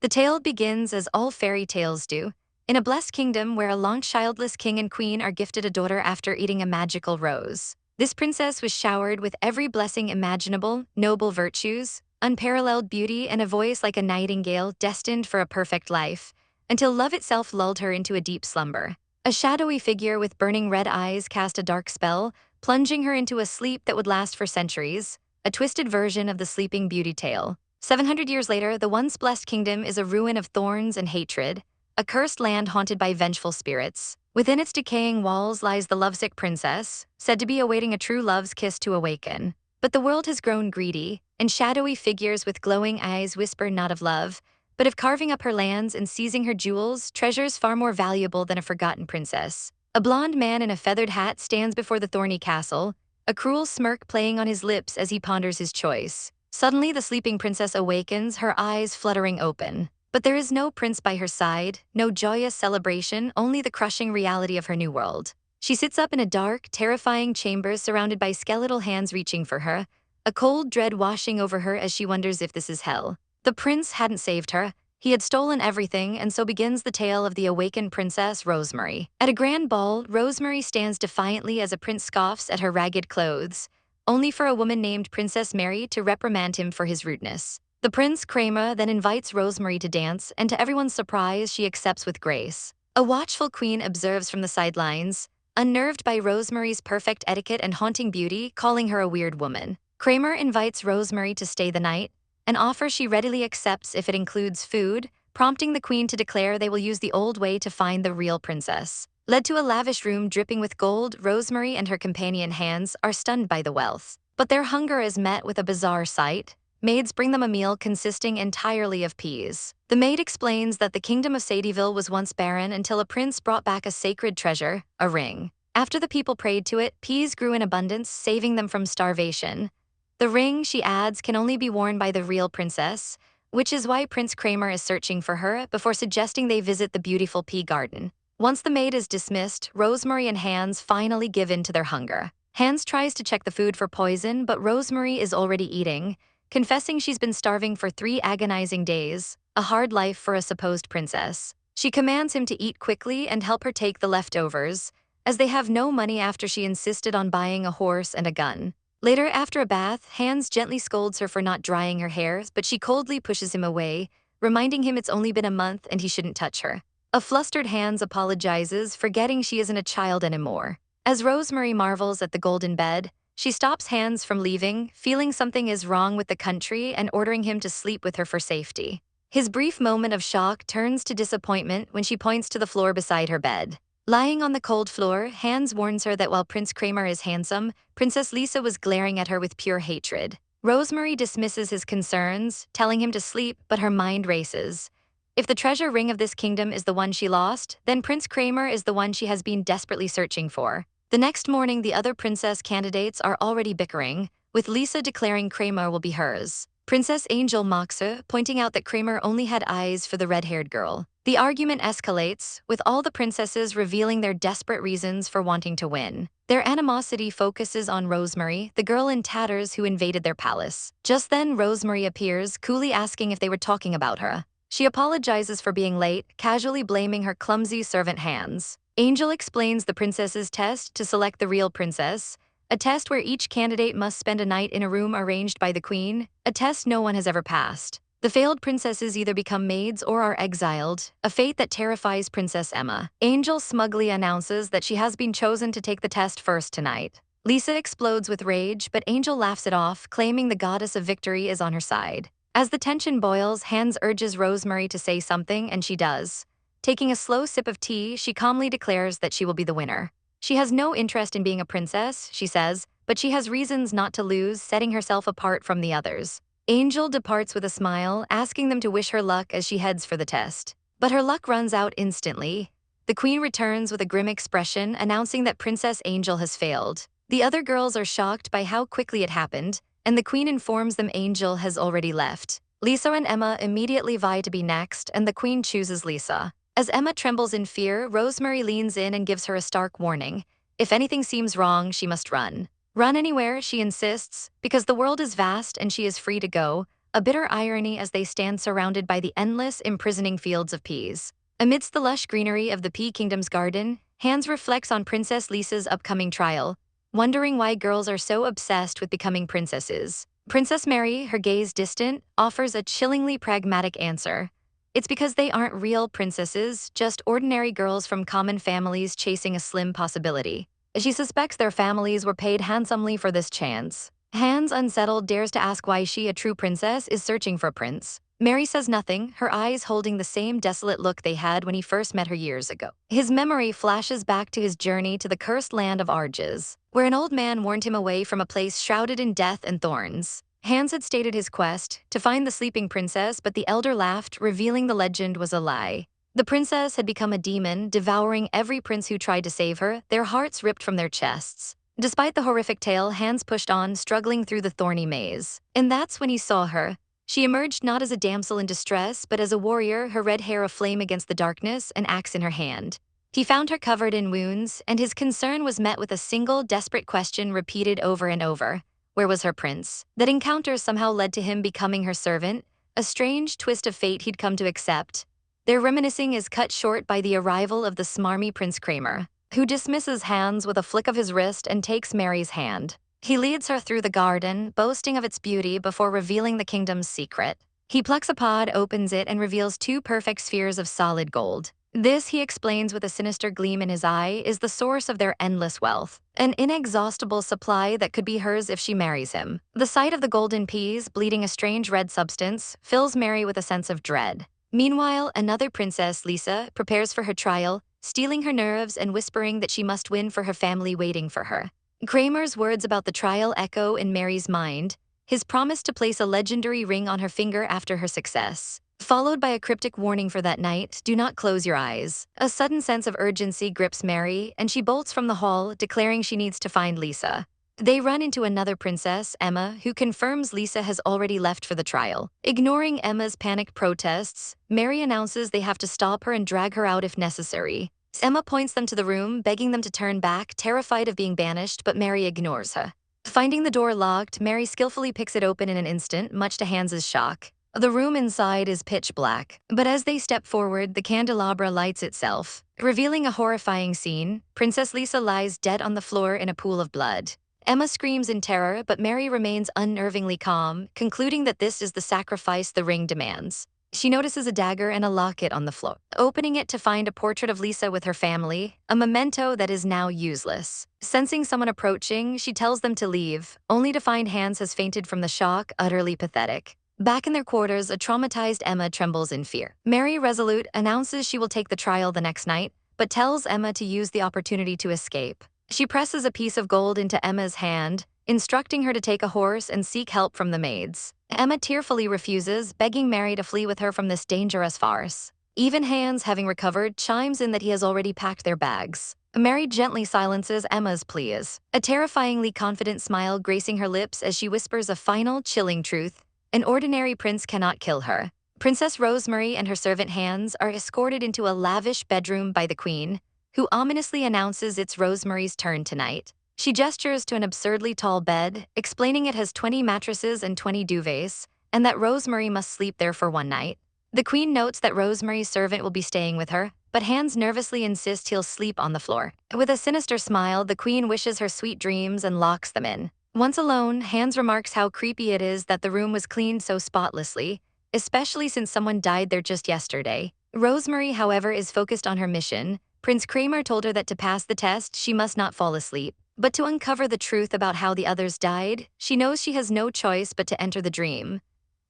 The tale begins as all fairy tales do, in a blessed kingdom where a long childless king and queen are gifted a daughter after eating a magical rose. This princess was showered with every blessing imaginable, noble virtues, unparalleled beauty, and a voice like a nightingale destined for a perfect life, until love itself lulled her into a deep slumber. A shadowy figure with burning red eyes cast a dark spell, plunging her into a sleep that would last for centuries, a twisted version of the Sleeping Beauty tale. 700 years later, the once blessed kingdom is a ruin of thorns and hatred, a cursed land haunted by vengeful spirits. Within its decaying walls lies the lovesick princess, said to be awaiting a true love's kiss to awaken. But the world has grown greedy, and shadowy figures with glowing eyes whisper not of love, but of carving up her lands and seizing her jewels, treasures far more valuable than a forgotten princess. A blond man in a feathered hat stands before the thorny castle, a cruel smirk playing on his lips as he ponders his choice. Suddenly, the sleeping princess awakens, her eyes fluttering open. But there is no prince by her side, no joyous celebration, only the crushing reality of her new world. She sits up in a dark, terrifying chamber surrounded by skeletal hands reaching for her, a cold dread washing over her as she wonders if this is hell. The prince hadn't saved her. He had stolen everything, and so begins the tale of the awakened princess, Rosemary. At a grand ball, Rosemary stands defiantly as a prince scoffs at her ragged clothes, only for a woman named Princess Mary to reprimand him for his rudeness. The Prince Kramer then invites Rosemary to dance, and to everyone's surprise, she accepts with grace. A watchful queen observes from the sidelines, unnerved by Rosemary's perfect etiquette and haunting beauty, calling her a weird woman. Kramer invites Rosemary to stay the night, an offer she readily accepts if it includes food, prompting the queen to declare they will use the old way to find the real princess. Led to a lavish room dripping with gold, Rosemary and her companion Hans are stunned by the wealth. But their hunger is met with a bizarre sight. Maids bring them a meal consisting entirely of peas. The maid explains that the kingdom of Sadieville was once barren until a prince brought back a sacred treasure, a ring. After the people prayed to it, peas grew in abundance, saving them from starvation. The ring, she adds, can only be worn by the real princess, which is why Prince Kramer is searching for her before suggesting they visit the beautiful pea garden. Once the maid is dismissed, Rosemary and Hans finally give in to their hunger. Hans tries to check the food for poison, but Rosemary is already eating, confessing she's been starving for 3 agonizing days, a hard life for a supposed princess. She commands him to eat quickly and help her take the leftovers, as they have no money after she insisted on buying a horse and a gun. Later, after a bath, Hans gently scolds her for not drying her hair, but she coldly pushes him away, reminding him it's only been a month and he shouldn't touch her. A flustered Hans apologizes, forgetting she isn't a child anymore. As Rosemary marvels at the golden bed, she stops Hans from leaving, feeling something is wrong with the country and ordering him to sleep with her for safety. His brief moment of shock turns to disappointment when she points to the floor beside her bed. Lying on the cold floor, Hans warns her that while Prince Kramer is handsome, Princess Lisa was glaring at her with pure hatred. Rosemary dismisses his concerns, telling him to sleep, but her mind races. If the treasure ring of this kingdom is the one she lost, then Prince Kramer is the one she has been desperately searching for. The next morning, the other princess candidates are already bickering, with Lisa declaring Kramer will be hers. Princess Angel mocks her, pointing out that Kramer only had eyes for the red-haired girl. The argument escalates, with all the princesses revealing their desperate reasons for wanting to win. Their animosity focuses on Rosemary, the girl in tatters who invaded their palace. Just then, Rosemary appears, coolly asking if they were talking about her. She apologizes for being late, casually blaming her clumsy servant Hans. Angel explains the princess's test to select the real princess, a test where each candidate must spend a night in a room arranged by the queen, a test no one has ever passed. The failed princesses either become maids or are exiled, a fate that terrifies Princess Emma. Angel smugly announces that she has been chosen to take the test first tonight. Lisa explodes with rage, but Angel laughs it off, claiming the goddess of victory is on her side. As the tension boils, Hans urges Rosemary to say something, and she does. Taking a slow sip of tea, she calmly declares that she will be the winner. She has no interest in being a princess, she says, but she has reasons not to lose, setting herself apart from the others. Angel departs with a smile, asking them to wish her luck as she heads for the test. But her luck runs out instantly. The queen returns with a grim expression, announcing that Princess Angel has failed. The other girls are shocked by how quickly it happened, and the queen informs them Angel has already left. Lisa and Emma immediately vie to be next, and the queen chooses Lisa. As Emma trembles in fear, Rosemary leans in and gives her a stark warning. If anything seems wrong, she must run. Run anywhere, she insists, because the world is vast and she is free to go, a bitter irony as they stand surrounded by the endless, imprisoning fields of peas. Amidst the lush greenery of the Pea Kingdom's garden, Hans reflects on Princess Lisa's upcoming trial, wondering why girls are so obsessed with becoming princesses. Princess Mary, her gaze distant, offers a chillingly pragmatic answer. It's because they aren't real princesses, just ordinary girls from common families chasing a slim possibility. She suspects their families were paid handsomely for this chance. Hans, unsettled, dares to ask why she, a true princess, is searching for a prince. Mary says nothing, her eyes holding the same desolate look they had when he first met her years ago. His memory flashes back to his journey to the cursed land of Algers, where an old man warned him away from a place shrouded in death and thorns. Hans had stated his quest, to find the sleeping princess, but the elder laughed, revealing the legend was a lie. The princess had become a demon, devouring every prince who tried to save her, their hearts ripped from their chests. Despite the horrific tale, Hans pushed on, struggling through the thorny maze. And that's when he saw her. She emerged not as a damsel in distress, but as a warrior, her red hair aflame against the darkness, an axe in her hand. He found her covered in wounds, and his concern was met with a single, desperate question repeated over and over. Where was her prince? That encounter somehow led to him becoming her servant, a strange twist of fate he'd come to accept. Their reminiscing is cut short by the arrival of the smarmy Prince Kramer, who dismisses Hans with a flick of his wrist and takes Mary's hand. He leads her through the garden, boasting of its beauty before revealing the kingdom's secret. He plucks a pod, opens it, and reveals two perfect spheres of solid gold. This, he explains with a sinister gleam in his eye, is the source of their endless wealth, an inexhaustible supply that could be hers if she marries him. The sight of the golden peas, bleeding a strange red substance, fills Mary with a sense of dread. Meanwhile, another princess, Lisa, prepares for her trial, stealing her nerves and whispering that she must win for her family waiting for her. Kramer's words about the trial echo in Mary's mind, his promise to place a legendary ring on her finger after her success, followed by a cryptic warning for that night, do not close your eyes. A sudden sense of urgency grips Mary, and she bolts from the hall, declaring she needs to find Lisa. They run into another princess, Emma, who confirms Lisa has already left for the trial. Ignoring Emma's panicked protests, Mary announces they have to stop her and drag her out if necessary. Emma points them to the room, begging them to turn back, terrified of being banished, but Mary ignores her. Finding the door locked, Mary skillfully picks it open in an instant, much to Hans's shock. The room inside is pitch black, but as they step forward, the candelabra lights itself, revealing a horrifying scene. Princess Lisa lies dead on the floor in a pool of blood. Emma screams in terror, but Mary remains unnervingly calm, concluding that this is the sacrifice the ring demands. She notices a dagger and a locket on the floor, opening it to find a portrait of Lisa with her family, a memento that is now useless. Sensing someone approaching, she tells them to leave, only to find Hans has fainted from the shock, utterly pathetic. Back in their quarters, a traumatized Emma trembles in fear. Mary, resolute, announces she will take the trial the next night, but tells Emma to use the opportunity to escape. She presses a piece of gold into Emma's hand, instructing her to take a horse and seek help from the maids. Emma tearfully refuses, begging Mary to flee with her from this dangerous farce. Even Hans, having recovered, chimes in that he has already packed their bags. Mary gently silences Emma's pleas, a terrifyingly confident smile gracing her lips as she whispers a final, chilling truth. An ordinary prince cannot kill her. Princess Rosemary and her servant Hans are escorted into a lavish bedroom by the queen, who ominously announces it's Rosemary's turn tonight. She gestures to an absurdly tall bed, explaining it has 20 mattresses and 20 duvets, and that Rosemary must sleep there for one night. The queen notes that Rosemary's servant will be staying with her, but Hans nervously insists he'll sleep on the floor. With a sinister smile, the queen wishes her sweet dreams and locks them in. Once alone, Hans remarks how creepy it is that the room was cleaned so spotlessly, especially since someone died there just yesterday. Rosemary, however, is focused on her mission. Prince Kramer told her that to pass the test, she must not fall asleep. But to uncover the truth about how the others died, she knows she has no choice but to enter the dream.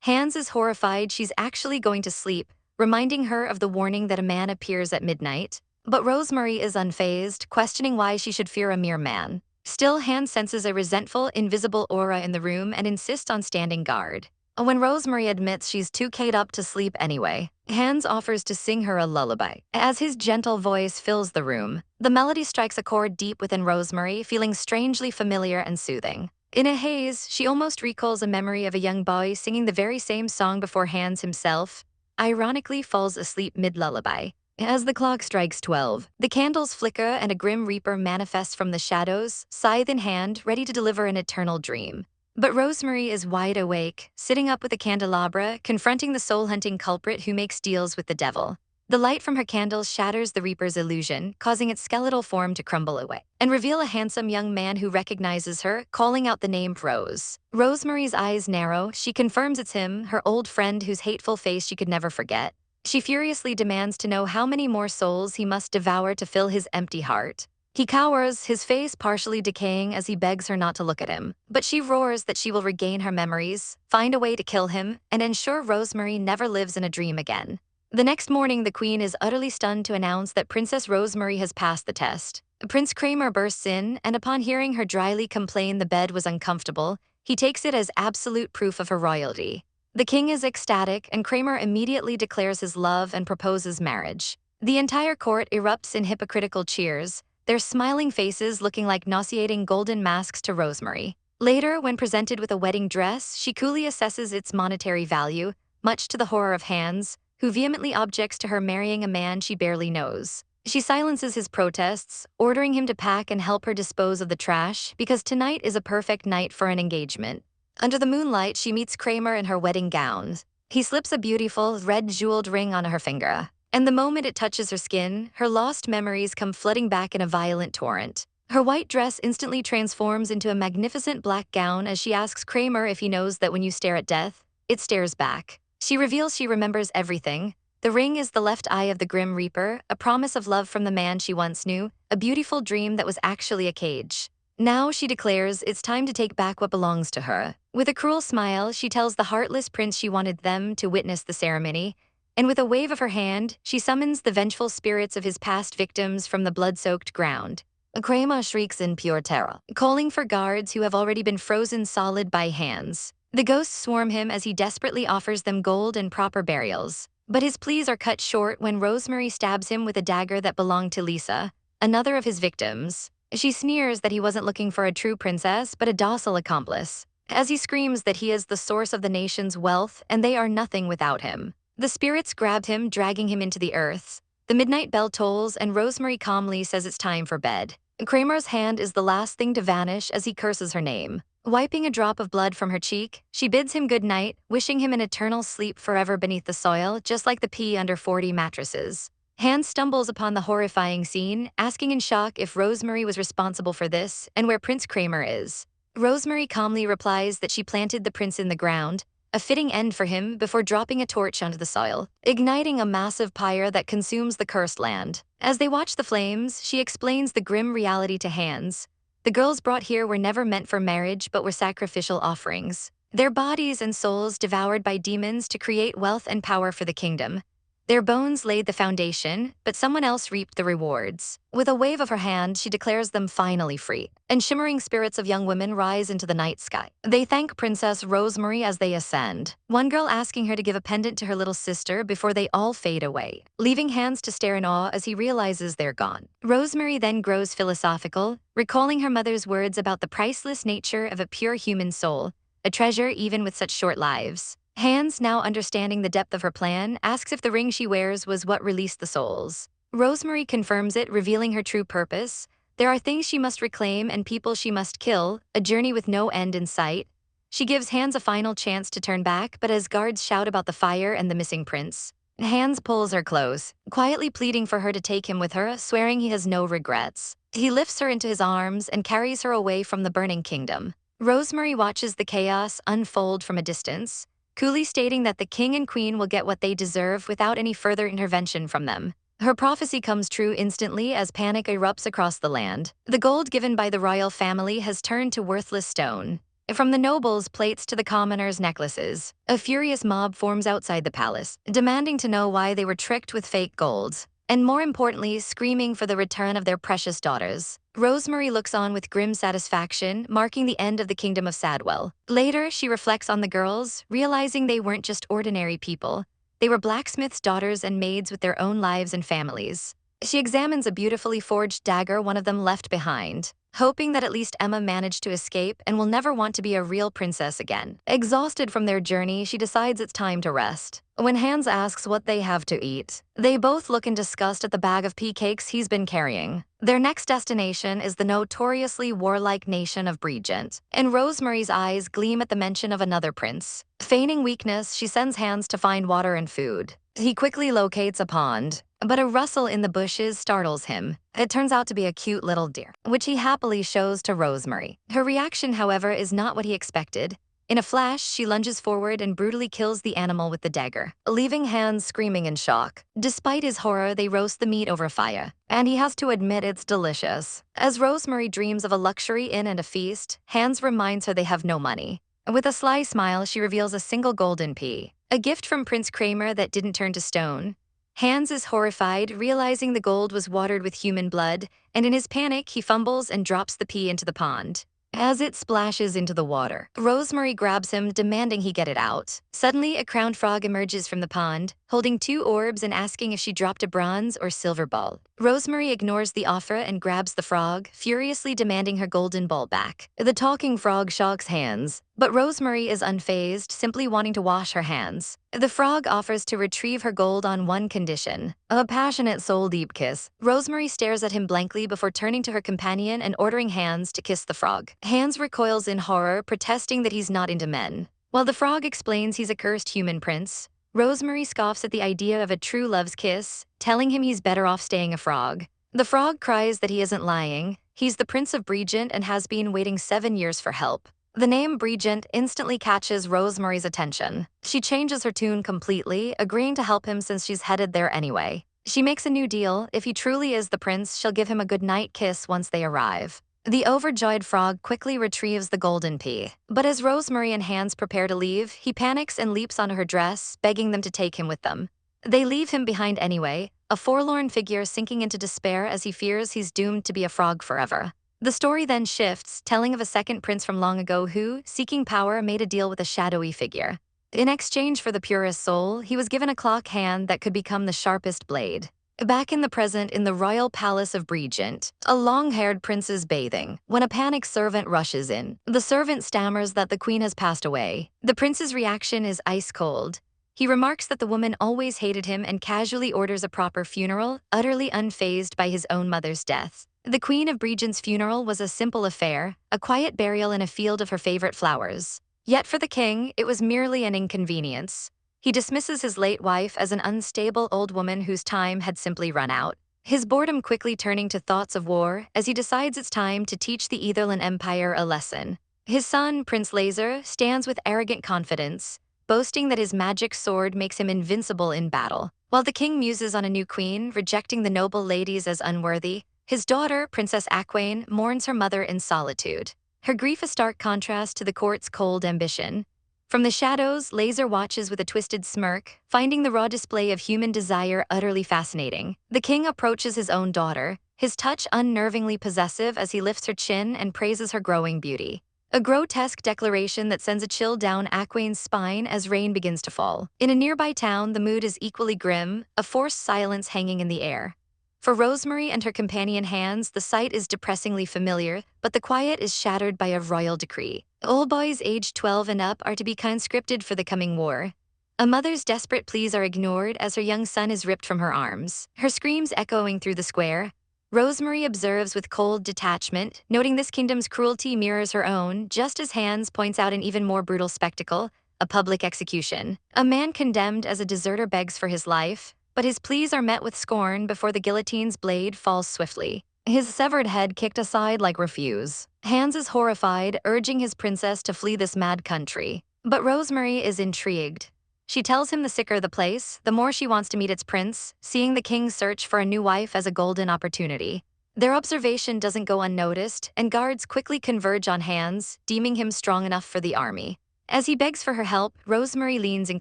Hans is horrified she's actually going to sleep, reminding her of the warning that a man appears at midnight. But Rosemary is unfazed, questioning why she should fear a mere man. Still, Hans senses a resentful, invisible aura in the room and insists on standing guard. When Rosemary admits she's too keyed up to sleep anyway, Hans offers to sing her a lullaby. As his gentle voice fills the room, the melody strikes a chord deep within Rosemary, feeling strangely familiar and soothing. In a haze, she almost recalls a memory of a young boy singing the very same song before Hans himself, ironically falls asleep mid-lullaby. As the clock strikes 12, the candles flicker and a grim reaper manifests from the shadows, scythe in hand, ready to deliver an eternal dream. But Rosemary is wide awake, sitting up with a candelabra, confronting the soul-hunting culprit who makes deals with the devil. The light from her candles shatters the Reaper's illusion, causing its skeletal form to crumble away, and reveal a handsome young man who recognizes her, calling out the name Rose. Rosemary's eyes narrow, she confirms it's him, her old friend whose hateful face she could never forget. She furiously demands to know how many more souls he must devour to fill his empty heart. He cowers, his face partially decaying as he begs her not to look at him. But she roars that she will regain her memories, find a way to kill him, and ensure Rosemary never lives in a dream again. The next morning, the queen is utterly stunned to announce that Princess Rosemary has passed the test. Prince Kramer bursts in, and upon hearing her dryly complain the bed was uncomfortable, he takes it as absolute proof of her royalty. The king is ecstatic, and Kramer immediately declares his love and proposes marriage. The entire court erupts in hypocritical cheers, their smiling faces looking like nauseating golden masks to Rosemary. Later, when presented with a wedding dress, she coolly assesses its monetary value, much to the horror of Hans, who vehemently objects to her marrying a man she barely knows. She silences his protests, ordering him to pack and help her dispose of the trash because tonight is a perfect night for an engagement. Under the moonlight, she meets Kramer in her wedding gown. He slips a beautiful, red jeweled ring on her finger, and the moment it touches her skin, her lost memories come flooding back in a violent torrent. Her white dress instantly transforms into a magnificent black gown as she asks Kramer if he knows that when you stare at death, it stares back. She reveals she remembers everything. The ring is the left eye of the Grim Reaper, a promise of love from the man she once knew, a beautiful dream that was actually a cage. Now, she declares, it's time to take back what belongs to her. With a cruel smile, she tells the heartless prince she wanted them to witness the ceremony, and with a wave of her hand, she summons the vengeful spirits of his past victims from the blood-soaked ground. Kramer shrieks in pure terror, calling for guards who have already been frozen solid by hands. The ghosts swarm him as he desperately offers them gold and proper burials. But his pleas are cut short when Rosemary stabs him with a dagger that belonged to Lisa, another of his victims. She sneers that he wasn't looking for a true princess, but a docile accomplice, as he screams that he is the source of the nation's wealth and they are nothing without him. The spirits grab him, dragging him into the earths. The midnight bell tolls, and Rosemary calmly says it's time for bed. Kramer's hand is the last thing to vanish as he curses her name. Wiping a drop of blood from her cheek, she bids him good night, wishing him an eternal sleep forever beneath the soil, just like the pea under 40 mattresses. Hans stumbles upon the horrifying scene, asking in shock if Rosemary was responsible for this and where Prince Kramer is. Rosemary calmly replies that she planted the prince in the ground, a fitting end for him, before dropping a torch onto the soil, igniting a massive pyre that consumes the cursed land. As they watch the flames, she explains the grim reality to Hans. The girls brought here were never meant for marriage but were sacrificial offerings, their bodies and souls devoured by demons to create wealth and power for the kingdom. Their bones laid the foundation, but someone else reaped the rewards. With a wave of her hand, she declares them finally free, and shimmering spirits of young women rise into the night sky. They thank Princess Rosemary as they ascend, one girl asking her to give a pendant to her little sister before they all fade away, leaving Hans to stare in awe as he realizes they're gone. Rosemary then grows philosophical, recalling her mother's words about the priceless nature of a pure human soul, a treasure even with such short lives. Hans, now understanding the depth of her plan, asks if the ring she wears was what released the souls. Rosemary confirms it, revealing her true purpose. There are things she must reclaim and people she must kill, a journey with no end in sight. She gives Hans a final chance to turn back, but as guards shout about the fire and the missing prince, Hans pulls her close, quietly pleading for her to take him with her, swearing he has no regrets. He lifts her into his arms and carries her away from the burning kingdom. Rosemary watches the chaos unfold from a distance, coolly stating that the king and queen will get what they deserve without any further intervention from them. Her prophecy comes true instantly as panic erupts across the land. The gold given by the royal family has turned to worthless stone. From the nobles' plates to the commoners' necklaces, a furious mob forms outside the palace, demanding to know why they were tricked with fake gold, and more importantly, screaming for the return of their precious daughters. Rosemary looks on with grim satisfaction, marking the end of the kingdom of Sadwell. Later, she reflects on the girls, realizing they weren't just ordinary people. They were blacksmiths' daughters and maids with their own lives and families. She examines a beautifully forged dagger one of them left behind. hoping that at least Emma managed to escape and will never want to be a real princess again. Exhausted from their journey, she decides it's time to rest. When Hans asks what they have to eat, they both look in disgust at the bag of pea cakes he's been carrying. Their next destination is the notoriously warlike nation of Bregent, and Rosemary's eyes gleam at the mention of another prince. Feigning weakness, she sends Hans to find water and food. He quickly locates a pond, but a rustle in the bushes startles him. It turns out to be a cute little deer, which he happily shows to Rosemary. Her reaction, however, is not what he expected. In a flash, she lunges forward and brutally kills the animal with the dagger, leaving Hans screaming in shock. Despite his horror, they roast the meat over fire, and he has to admit it's delicious. As Rosemary dreams of a luxury inn and a feast, Hans reminds her they have no money. With a sly smile, she reveals a single golden pea, a gift from Prince Kramer that didn't turn to stone. Hans is horrified, realizing the gold was watered with human blood, and in his panic, he fumbles and drops the pea into the pond. As it splashes into the water, Rosemary grabs him, demanding he get it out. Suddenly, a crowned frog emerges from the pond, holding 2 orbs and asking if she dropped a bronze or silver ball. Rosemary ignores the offer and grabs the frog, furiously demanding her golden ball back. The talking frog shocks Hans, but Rosemary is unfazed, simply wanting to wash her hands. The frog offers to retrieve her gold on one condition: a passionate soul-deep kiss. Rosemary stares at him blankly before turning to her companion and ordering Hans to kiss the frog. Hans recoils in horror, protesting that he's not into men. While the frog explains he's a cursed human prince, Rosemary scoffs at the idea of a true love's kiss, telling him he's better off staying a frog. The frog cries that he isn't lying. He's the Prince of Bregent and has been waiting 7 years for help. The name Bregent instantly catches Rosemary's attention. She changes her tune completely, agreeing to help him since she's headed there anyway. She makes a new deal. If he truly is the prince, she'll give him a goodnight kiss once they arrive. The overjoyed frog quickly retrieves the golden pea. But as Rosemary and Hans prepare to leave, he panics and leaps onto her dress, begging them to take him with them. They leave him behind anyway, a forlorn figure sinking into despair as he fears he's doomed to be a frog forever. The story then shifts, telling of a second prince from long ago who, seeking power, made a deal with a shadowy figure. In exchange for the purest soul, he was given a clock hand that could become the sharpest blade. Back in the present, in the royal palace of Bregent, a long-haired prince is bathing when a panicked servant rushes in. The servant stammers that the queen has passed away. The prince's reaction is ice cold. He remarks that the woman always hated him and casually orders a proper funeral, utterly unfazed by his own mother's death. The Queen of Bregent's funeral was a simple affair, a quiet burial in a field of her favorite flowers. Yet for the king, it was merely an inconvenience. He dismisses his late wife as an unstable old woman whose time had simply run out, his boredom quickly turning to thoughts of war as he decides it's time to teach the Etherland Empire a lesson. His son, Prince Laser, stands with arrogant confidence, boasting that his magic sword makes him invincible in battle. While the king muses on a new queen, rejecting the noble ladies as unworthy, his daughter, Princess Aquaine, mourns her mother in solitude, her grief a stark contrast to the court's cold ambition. From the shadows, Laser watches with a twisted smirk, finding the raw display of human desire utterly fascinating. The king approaches his own daughter, his touch unnervingly possessive as he lifts her chin and praises her growing beauty. A grotesque declaration that sends a chill down Aquaine's spine as rain begins to fall. In a nearby town, the mood is equally grim, a forced silence hanging in the air. For Rosemary and her companion Hans, the sight is depressingly familiar, but the quiet is shattered by a royal decree. All boys aged 12 and up are to be conscripted for the coming war. A mother's desperate pleas are ignored as her young son is ripped from her arms, her screams echoing through the square. Rosemary observes with cold detachment, noting this kingdom's cruelty mirrors her own, just as Hans points out an even more brutal spectacle, a public execution. A man condemned as a deserter begs for his life, but his pleas are met with scorn before the guillotine's blade falls swiftly, his severed head kicked aside like refuse. Hans is horrified, urging his princess to flee this mad country. But Rosemary is intrigued. She tells him the sicker the place, the more she wants to meet its prince, seeing the king's search for a new wife as a golden opportunity. Their observation doesn't go unnoticed, and guards quickly converge on Hans, deeming him strong enough for the army. As he begs for her help, Rosemary leans in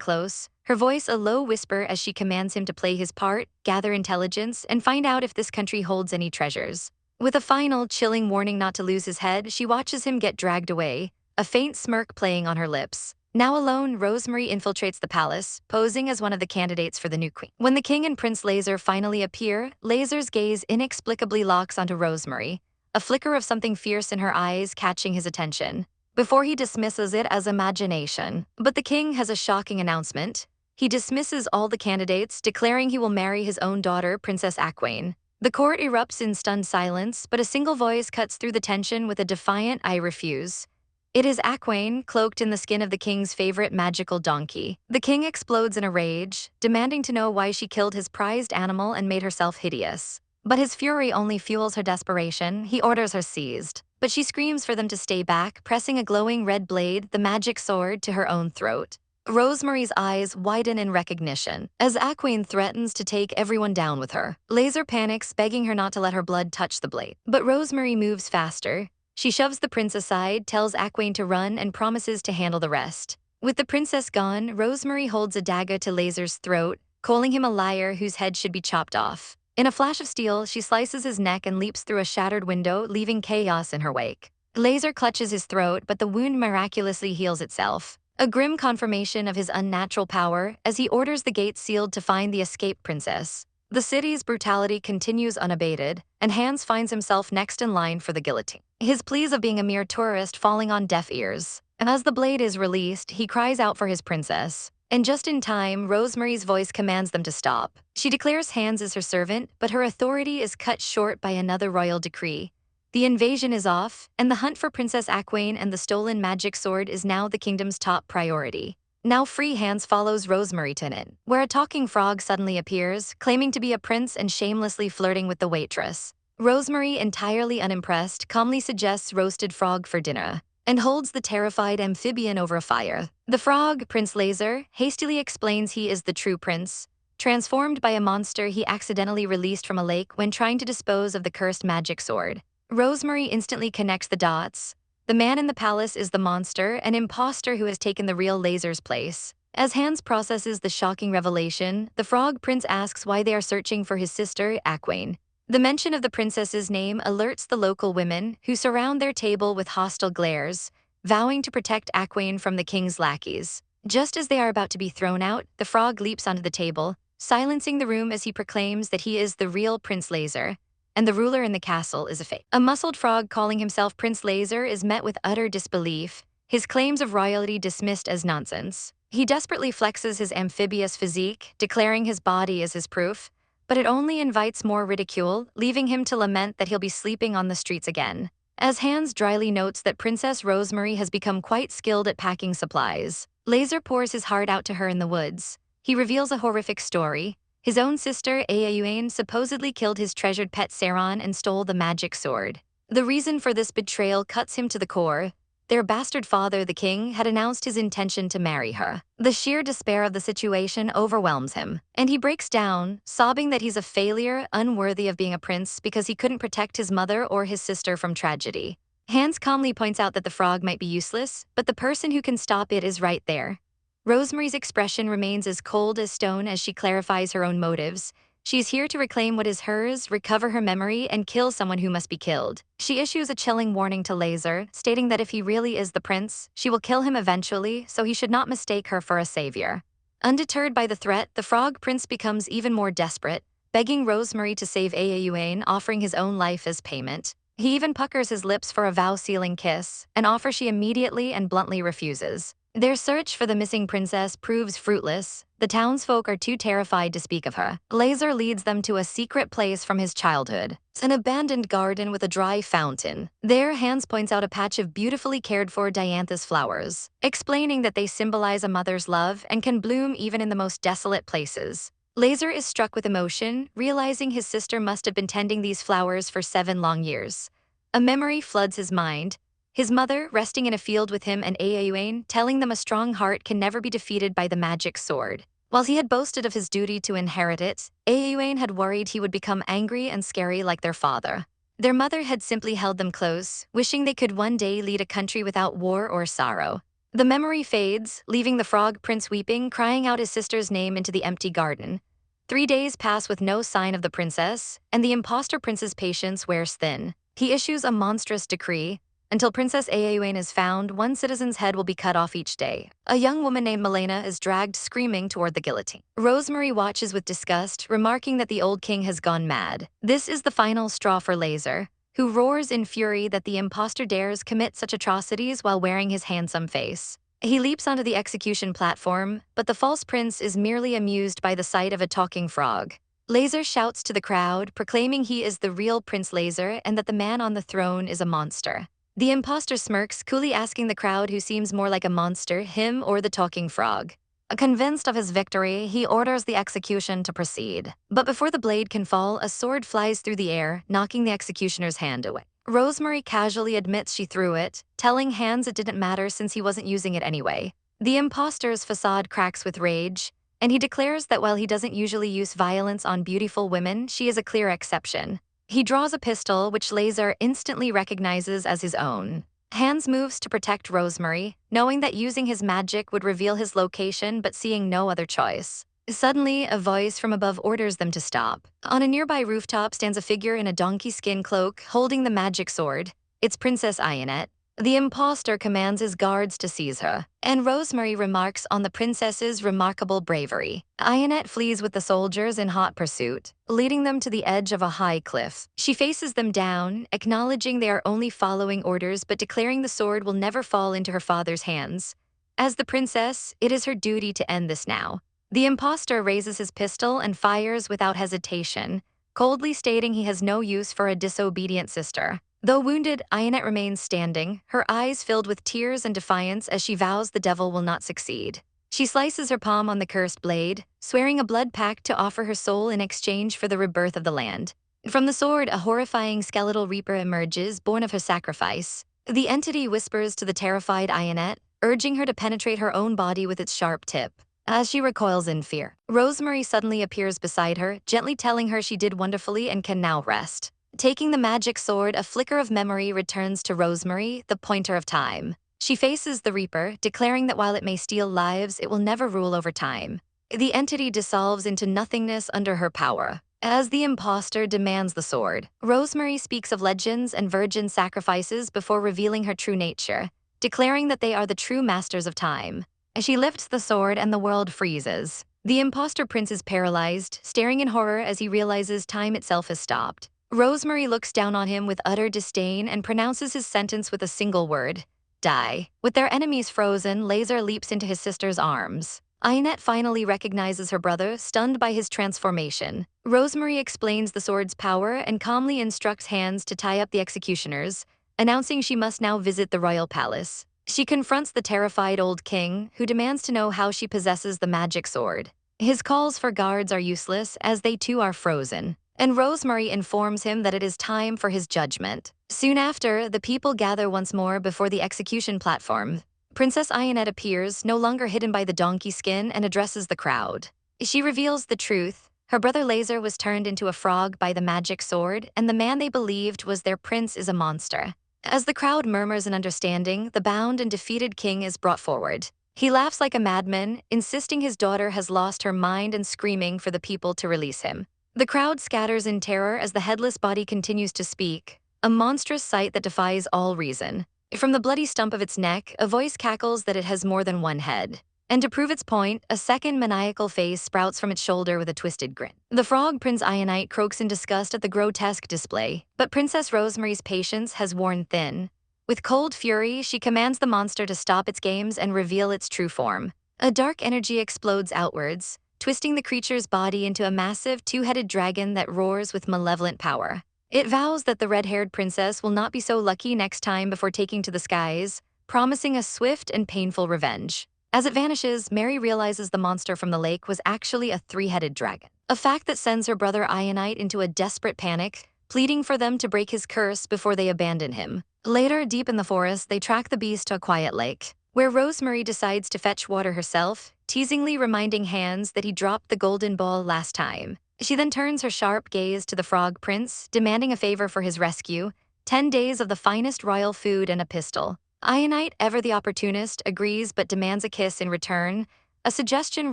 close, her voice a low whisper as she commands him to play his part, gather intelligence, and find out if this country holds any treasures. With a final, chilling warning not to lose his head, she watches him get dragged away, a faint smirk playing on her lips. Now alone, Rosemary infiltrates the palace, posing as one of the candidates for the new queen. When the king and Prince Laser finally appear, Laser's gaze inexplicably locks onto Rosemary, a flicker of something fierce in her eyes catching his attention. Before he dismisses it as imagination. But the king has a shocking announcement. He dismisses all the candidates, declaring he will marry his own daughter, Princess Aquane. The court erupts in stunned silence, but a single voice cuts through the tension with a defiant "I refuse." It is Aquane, cloaked in the skin of the king's favorite magical donkey. The king explodes in a rage, demanding to know why she killed his prized animal and made herself hideous. But his fury only fuels her desperation. He orders her seized. But she screams for them to stay back, pressing a glowing red blade, the magic sword, to her own throat. Rosemary's eyes widen in recognition as Aquane threatens to take everyone down with her. Laser panics, begging her not to let her blood touch the blade. But Rosemary moves faster. She shoves the prince aside, tells Aquane to run, and promises to handle the rest. With the princess gone, Rosemary holds a dagger to Laser's throat, calling him a liar whose head should be chopped off. In a flash of steel, she slices his neck and leaps through a shattered window, leaving chaos in her wake. Laser clutches his throat, but the wound miraculously heals itself. A grim confirmation of his unnatural power as he orders the gates sealed to find the escaped princess. The city's brutality continues unabated, and Hans finds himself next in line for the guillotine. His pleas of being a mere tourist falling on deaf ears. And as the blade is released, he cries out for his princess. And just in time, Rosemary's voice commands them to stop. She declares Hans is her servant, but her authority is cut short by another royal decree. The invasion is off, and the hunt for Princess Aquane and the stolen magic sword is now the kingdom's top priority. Now free Hans follows Rosemary to an inn, where a talking frog suddenly appears, claiming to be a prince and shamelessly flirting with the waitress. Rosemary, entirely unimpressed, calmly suggests roasted frog for dinner and holds the terrified amphibian over a fire. The frog, Prince Laser, hastily explains he is the true prince, transformed by a monster he accidentally released from a lake when trying to dispose of the cursed magic sword. Rosemary instantly connects the dots. The man in the palace is the monster, an imposter who has taken the real Laser's place. As Hans processes the shocking revelation, the frog prince asks why they are searching for his sister, Aquane. The mention of the princess's name alerts the local women, who surround their table with hostile glares, vowing to protect Aquane from the king's lackeys. Just as they are about to be thrown out, the frog leaps onto the table, silencing the room as he proclaims that he is the real Prince Laser, and the ruler in the castle is a fake. A muscled frog calling himself Prince Laser is met with utter disbelief, his claims of royalty dismissed as nonsense. He desperately flexes his amphibious physique, declaring his body is his proof, but it only invites more ridicule, leaving him to lament that he'll be sleeping on the streets again. As Hans dryly notes that Princess Rosemary has become quite skilled at packing supplies, Laser pours his heart out to her in the woods. He reveals a horrific story. His own sister, Ayayuane, supposedly killed his treasured pet Saron and stole the magic sword. The reason for this betrayal cuts him to the core. Their bastard father, the king, had announced his intention to marry her. The sheer despair of the situation overwhelms him, and he breaks down, sobbing that he's a failure, unworthy of being a prince because he couldn't protect his mother or his sister from tragedy. Hans calmly points out that the frog might be useless, but the person who can stop it is right there. Rosemary's expression remains as cold as stone as she clarifies her own motives. She's here to reclaim what is hers, recover her memory, and kill someone who must be killed. She issues a chilling warning to Laser, stating that if he really is the prince, she will kill him eventually, so he should not mistake her for a savior. Undeterred by the threat, the frog prince becomes even more desperate, begging Rosemary to save Ayayuane, offering his own life as payment. He even puckers his lips for a vow-sealing kiss, an offer she immediately and bluntly refuses. Their search for the missing princess proves fruitless. The townsfolk are too terrified to speak of her. Laser leads them to a secret place from his childhood. It's an abandoned garden with a dry fountain. There, Hans points out a patch of beautifully cared-for dianthus flowers, explaining that they symbolize a mother's love and can bloom even in the most desolate places. Laser is struck with emotion, realizing his sister must have been tending these flowers for 7 long years. A memory floods his mind. His mother, resting in a field with him and Ayayuane, telling them a strong heart can never be defeated by the magic sword. While he had boasted of his duty to inherit it, Ayayuane had worried he would become angry and scary like their father. Their mother had simply held them close, wishing they could one day lead a country without war or sorrow. The memory fades, leaving the frog prince weeping, crying out his sister's name into the empty garden. 3 days pass with no sign of the princess, and the imposter prince's patience wears thin. He issues a monstrous decree. Until Princess Ayayuane is found, 1 citizen's head will be cut off each day. A young woman named Milena is dragged screaming toward the guillotine. Rosemary watches with disgust, remarking that the old king has gone mad. This is the final straw for Laser, who roars in fury that the impostor dares commit such atrocities while wearing his handsome face. He leaps onto the execution platform, but the false prince is merely amused by the sight of a talking frog. Laser shouts to the crowd, proclaiming he is the real Prince Laser and that the man on the throne is a monster. The impostor smirks, coolly asking the crowd who seems more like a monster, him or the talking frog. Convinced of his victory, he orders the execution to proceed. But before the blade can fall, a sword flies through the air, knocking the executioner's hand away. Rosemary casually admits she threw it, telling Hans it didn't matter since he wasn't using it anyway. The impostor's facade cracks with rage, and he declares that while he doesn't usually use violence on beautiful women, she is a clear exception. He draws a pistol, which Laser instantly recognizes as his own. Hans moves to protect Rosemary, knowing that using his magic would reveal his location but seeing no other choice. Suddenly, a voice from above orders them to stop. On a nearby rooftop stands a figure in a donkey skin cloak, holding the magic sword. It's Princess Ionette. The impostor commands his guards to seize her, and Rosemary remarks on the princess's remarkable bravery. Ionette flees with the soldiers in hot pursuit, leading them to the edge of a high cliff. She faces them down, acknowledging they are only following orders but declaring the sword will never fall into her father's hands. As the princess, it is her duty to end this now. The impostor raises his pistol and fires without hesitation, coldly stating he has no use for a disobedient sister. Though wounded, Ionette remains standing, her eyes filled with tears and defiance as she vows the devil will not succeed. She slices her palm on the cursed blade, swearing a blood pact to offer her soul in exchange for the rebirth of the land. From the sword, a horrifying skeletal reaper emerges, born of her sacrifice. The entity whispers to the terrified Ionette, urging her to penetrate her own body with its sharp tip. As she recoils in fear, Rosemary suddenly appears beside her, gently telling her she did wonderfully and can now rest. Taking the magic sword, a flicker of memory returns to Rosemary, the pointer of time. She faces the Reaper, declaring that while it may steal lives, it will never rule over time. The entity dissolves into nothingness under her power. As the impostor demands the sword, Rosemary speaks of legends and virgin sacrifices before revealing her true nature, declaring that they are the true masters of time. As she lifts the sword and the world freezes, the impostor prince is paralyzed, staring in horror as he realizes time itself has stopped. Rosemary looks down on him with utter disdain and pronounces his sentence with a single word: die. With their enemies frozen, Laser leaps into his sister's arms. Ionette finally recognizes her brother, stunned by his transformation. Rosemary explains the sword's power and calmly instructs Hans to tie up the executioners, announcing she must now visit the royal palace. She confronts the terrified old king, who demands to know how she possesses the magic sword. His calls for guards are useless, as they too are frozen, and Rosemary informs him that it is time for his judgment. Soon after, the people gather once more before the execution platform. Princess Ionette appears, no longer hidden by the donkey skin, and addresses the crowd. She reveals the truth. Her brother Laser was turned into a frog by the magic sword, and the man they believed was their prince is a monster. As the crowd murmurs in understanding, the bound and defeated king is brought forward. He laughs like a madman, insisting his daughter has lost her mind and screaming for the people to release him. The crowd scatters in terror as the headless body continues to speak, a monstrous sight that defies all reason. From the bloody stump of its neck, a voice cackles that it has more than one head. And to prove its point, a second maniacal face sprouts from its shoulder with a twisted grin. The frog Prince Ionite croaks in disgust at the grotesque display, but Princess Rosemary's patience has worn thin. With cold fury, she commands the monster to stop its games and reveal its true form. A dark energy explodes outwards, twisting the creature's body into a massive two-headed dragon that roars with malevolent power. It vows that the red-haired princess will not be so lucky next time before taking to the skies, promising a swift and painful revenge. As it vanishes, Mary realizes the monster from the lake was actually a three-headed dragon, a fact that sends her brother Ionite into a desperate panic, pleading for them to break his curse before they abandon him. Later, deep in the forest, they track the beast to a quiet lake, where Rosemary decides to fetch water herself, teasingly reminding Hans that he dropped the golden ball last time. She then turns her sharp gaze to the frog prince, demanding a favor for his rescue: 10 days of the finest royal food and a pistol. Ionite, ever the opportunist, agrees but demands a kiss in return, a suggestion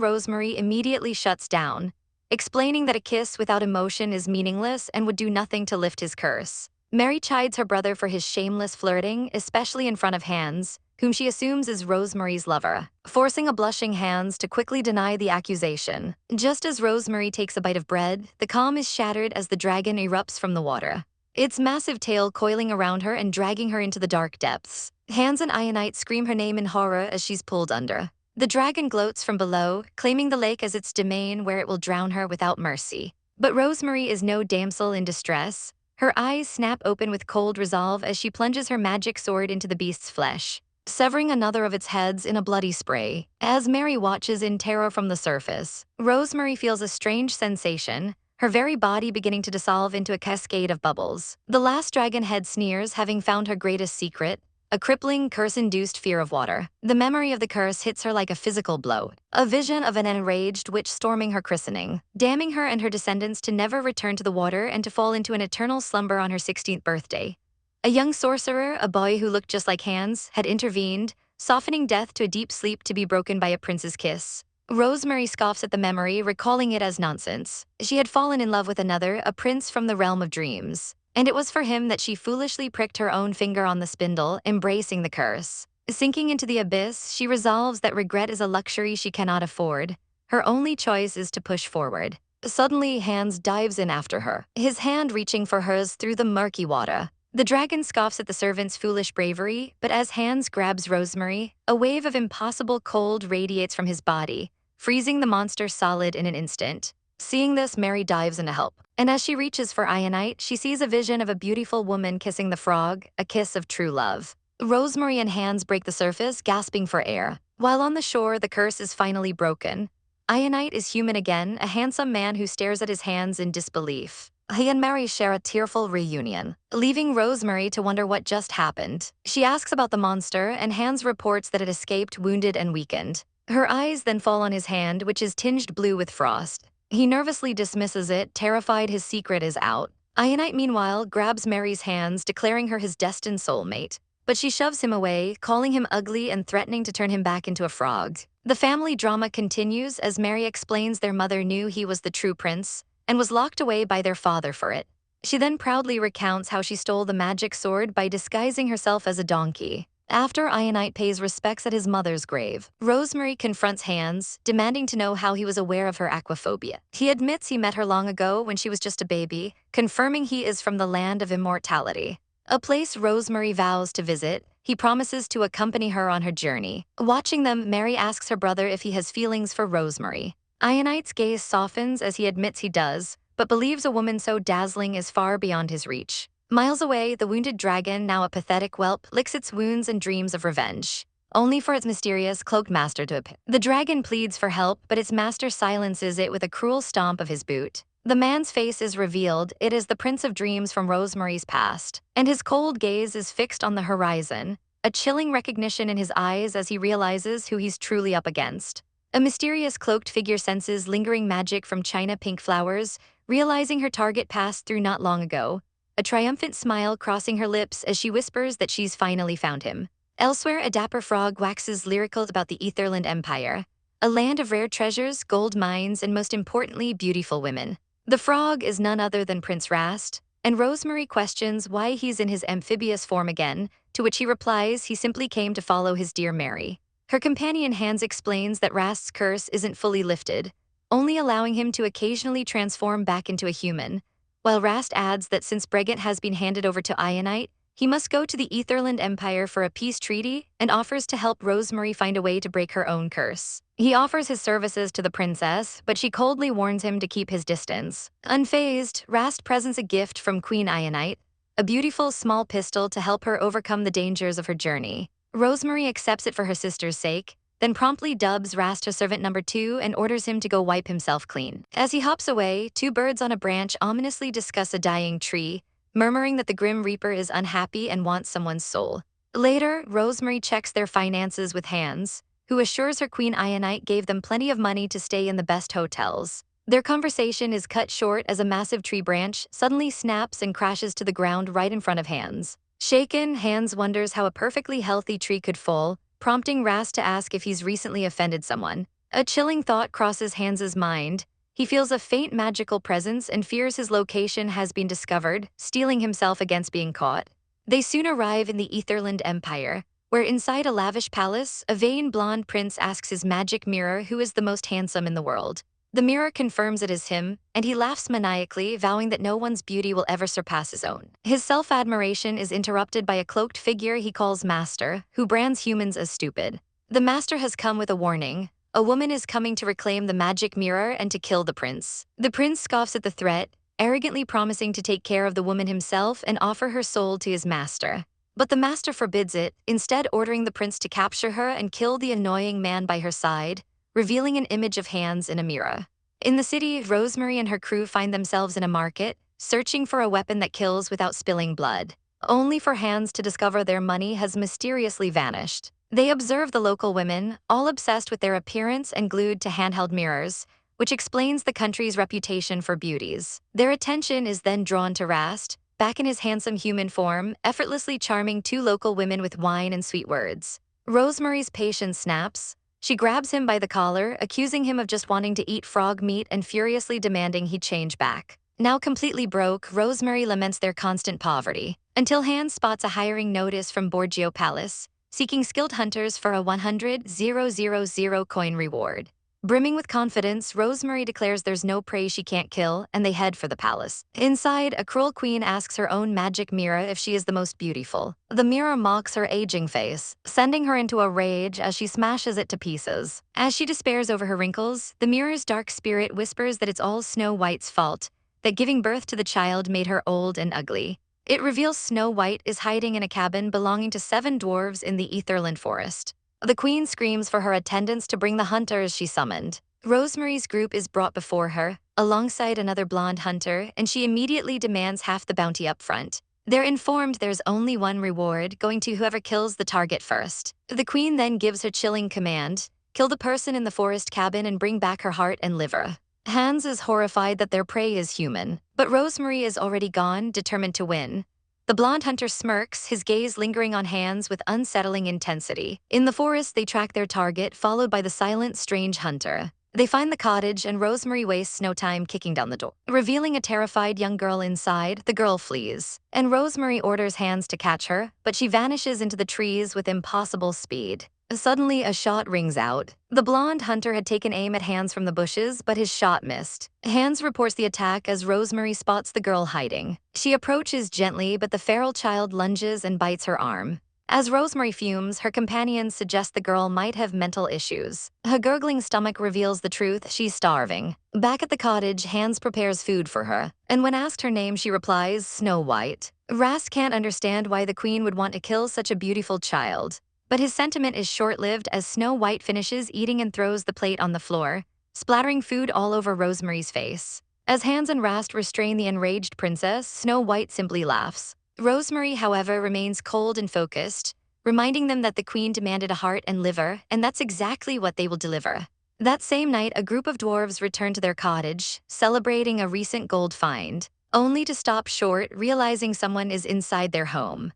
Rosemary immediately shuts down, explaining that a kiss without emotion is meaningless and would do nothing to lift his curse. Mary chides her brother for his shameless flirting, especially in front of Hans, whom she assumes is Rosemary's lover, forcing a blushing Hans to quickly deny the accusation. Just as Rosemary takes a bite of bread, the calm is shattered as the dragon erupts from the water. its massive tail coiling around her and dragging her into the dark depths. Hans and Ionite scream her name in horror as she's pulled under. The dragon gloats from below, claiming the lake as its domain where it will drown her without mercy. But Rosemary is no damsel in distress. Her eyes snap open with cold resolve as she plunges her magic sword into the beast's flesh, severing another of its heads in a bloody spray. As Mary watches in terror from the surface, Rosemary feels a strange sensation, her very body beginning to dissolve into a cascade of bubbles. The last dragon head sneers, having found her greatest secret, a crippling, curse-induced fear of water. The memory of the curse hits her like a physical blow, a vision of an enraged witch storming her christening, damning her and her descendants to never return to the water and to fall into an eternal slumber on her 16th birthday. A young sorcerer, a boy who looked just like Hans, had intervened, softening death to a deep sleep to be broken by a prince's kiss. Rosemary scoffs at the memory, recalling it as nonsense. She had fallen in love with another, a prince from the realm of dreams. And it was for him that she foolishly pricked her own finger on the spindle, embracing the curse. Sinking into the abyss, she resolves that regret is a luxury she cannot afford. Her only choice is to push forward. Suddenly, Hans dives in after her, his hand reaching for hers through the murky water. The dragon scoffs at the servant's foolish bravery, but as Hans grabs Rosemary, a wave of impossible cold radiates from his body, freezing the monster solid in an instant. Seeing this, Mary dives in to help. And as she reaches for Ionite, she sees a vision of a beautiful woman kissing the frog, a kiss of true love. Rosemary and Hans break the surface, gasping for air. While on the shore, the curse is finally broken. Ionite is human again, a handsome man who stares at his hands in disbelief. He and Mary share a tearful reunion, leaving Rosemary to wonder what just happened. She asks about the monster, and Hans reports that it escaped wounded and weakened. Her eyes then fall on his hand, which is tinged blue with frost. He nervously dismisses it, terrified his secret is out. Ionite, meanwhile, grabs Mary's hands, declaring her his destined soulmate. But she shoves him away, calling him ugly and threatening to turn him back into a frog. The family drama continues as Mary explains their mother knew he was the true prince and was locked away by their father for it. She then proudly recounts how she stole the magic sword by disguising herself as a donkey. After Ionite pays respects at his mother's grave, Rosemary confronts Hans, demanding to know how he was aware of her aquaphobia. He admits he met her long ago when she was just a baby, confirming he is from the land of immortality, a place Rosemary vows to visit. He promises to accompany her on her journey. Watching them, Mary asks her brother if he has feelings for Rosemary. Ionite's gaze softens as he admits he does, but believes a woman so dazzling is far beyond his reach. Miles away, the wounded dragon, now a pathetic whelp, licks its wounds and dreams of revenge, only for its mysterious cloaked master to appear. The dragon pleads for help, but its master silences it with a cruel stomp of his boot. The man's face is revealed. It is the Prince of Dreams from Rosemary's past, and his cold gaze is fixed on the horizon, a chilling recognition in his eyes as he realizes who he's truly up against. A mysterious cloaked figure senses lingering magic from china pink flowers, realizing her target passed through not long ago, a triumphant smile crossing her lips as she whispers that she's finally found him. Elsewhere, a dapper frog waxes lyrical about the Etherland Empire, a land of rare treasures, gold mines, and most importantly, beautiful women. The frog is none other than Prince Rast, and Rosemary questions why he's in his amphibious form again, to which he replies he simply came to follow his dear Mary. Her companion Hans explains that Rast's curse isn't fully lifted, only allowing him to occasionally transform back into a human, while Rast adds that since Bregant has been handed over to Ionite, he must go to the Etherland Empire for a peace treaty and offers to help Rosemary find a way to break her own curse. He offers his services to the princess, but she coldly warns him to keep his distance. Unfazed, Rast presents a gift from Queen Ionite, a beautiful small pistol to help her overcome the dangers of her journey. Rosemary accepts it for her sister's sake, then promptly dubs Rast her servant number 2 and orders him to go wipe himself clean. As he hops away, two birds on a branch ominously discuss a dying tree, murmuring that the Grim Reaper is unhappy and wants someone's soul. Later, Rosemary checks their finances with Hans, who assures her Queen Ionite gave them plenty of money to stay in the best hotels. Their conversation is cut short as a massive tree branch suddenly snaps and crashes to the ground right in front of Hans. Shaken, Hans wonders how a perfectly healthy tree could fall, prompting Rast to ask if he's recently offended someone. A chilling thought crosses Hans's mind. He feels a faint magical presence and fears his location has been discovered, steeling himself against being caught. They soon arrive in the Etherland Empire, where inside a lavish palace, a vain blonde prince asks his magic mirror who is the most handsome in the world. The mirror confirms it is him, and he laughs maniacally, vowing that no one's beauty will ever surpass his own. His self-admiration is interrupted by a cloaked figure he calls Master, who brands humans as stupid. The Master has come with a warning. A woman is coming to reclaim the magic mirror and to kill the prince. The prince scoffs at the threat, arrogantly promising to take care of the woman himself and offer her soul to his master. But the master forbids it, instead ordering the prince to capture her and kill the annoying man by her side, revealing an image of hands in a mirror. In the city, Rosemary and her crew find themselves in a market, searching for a weapon that kills without spilling blood, only for Hands to discover their money has mysteriously vanished. They observe the local women, all obsessed with their appearance and glued to handheld mirrors, which explains the country's reputation for beauties. Their attention is then drawn to Rast, back in his handsome human form, effortlessly charming two local women with wine and sweet words. Rosemary's patience snaps. She grabs him by the collar, accusing him of just wanting to eat frog meat and furiously demanding he change back. Now completely broke, Rosemary laments their constant poverty, until Hans spots a hiring notice from Borgio Palace, seeking skilled hunters for a 100,000 coin reward. Brimming with confidence, Rosemary declares there's no prey she can't kill, and they head for the palace. Inside, a cruel queen asks her own magic mirror if she is the most beautiful. The mirror mocks her aging face, sending her into a rage as she smashes it to pieces. As she despairs over her wrinkles, the mirror's dark spirit whispers that it's all Snow White's fault, that giving birth to the child made her old and ugly. It reveals Snow White is hiding in a cabin belonging to 7 dwarves in the Etherland forest. The queen screams for her attendants to bring the hunters she summoned. Rosemary's group is brought before her, alongside another blonde hunter, and she immediately demands half the bounty up front. They're informed there's only one reward, going to whoever kills the target first. The queen then gives her chilling command: kill the person in the forest cabin and bring back her heart and liver. Hans is horrified that their prey is human, but Rosemary is already gone, determined to win. The blonde hunter smirks, his gaze lingering on Hans with unsettling intensity. In the forest, they track their target, followed by the silent, strange hunter. They find the cottage, and Rosemary wastes no time kicking down the door. Revealing a terrified young girl inside, the girl flees, and Rosemary orders Hans to catch her, but she vanishes into the trees with impossible speed. Suddenly, a shot rings out. The blonde hunter had taken aim at Hans from the bushes, but his shot missed. Hans reports the attack as Rosemary spots the girl hiding. She approaches gently, but the feral child lunges and bites her arm. As Rosemary fumes, her companions suggest the girl might have mental issues. Her gurgling stomach reveals the truth: she's starving. Back at the cottage, Hans prepares food for her, and when asked her name, she replies, Snow White. Rast can't understand why the queen would want to kill such a beautiful child. But his sentiment is short-lived as Snow White finishes eating and throws the plate on the floor, splattering food all over Rosemary's face. As Hans and Rast restrain the enraged princess, Snow White simply laughs. Rosemary, however, remains cold and focused, reminding them that the queen demanded a heart and liver, and that's exactly what they will deliver. That same night, a group of dwarves return to their cottage, celebrating a recent gold find, only to stop short, realizing someone is inside their home.